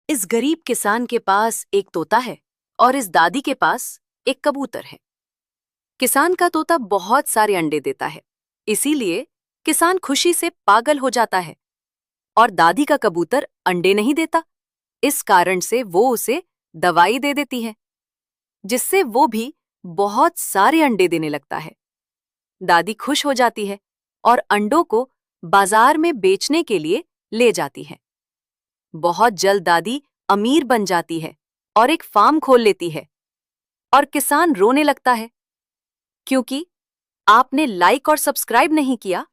इस गरीब किसान के पास एक तोता है और इस दादी के पास एक कबूतर है। किसान का तोता बहुत सारे अंडे देता है, इसीलिए किसान खुशी से पागल हो जाता है। और दादी का कबूतर अंडे नहीं देता, इस कारण से वो उसे दवाई दे देती है, जिससे वो भी बहुत सारे अंडे देने लगता है। दादी खुश हो जाती है और अंडों को बाजार में बेचने के लिए ले जाती है। बहुत जल्द दादी अमीर बन जाती है और एक फार्म खोल लेती है। और किसान रोने लगता है क्योंकि आपने लाइक और सब्सक्राइब नहीं किया।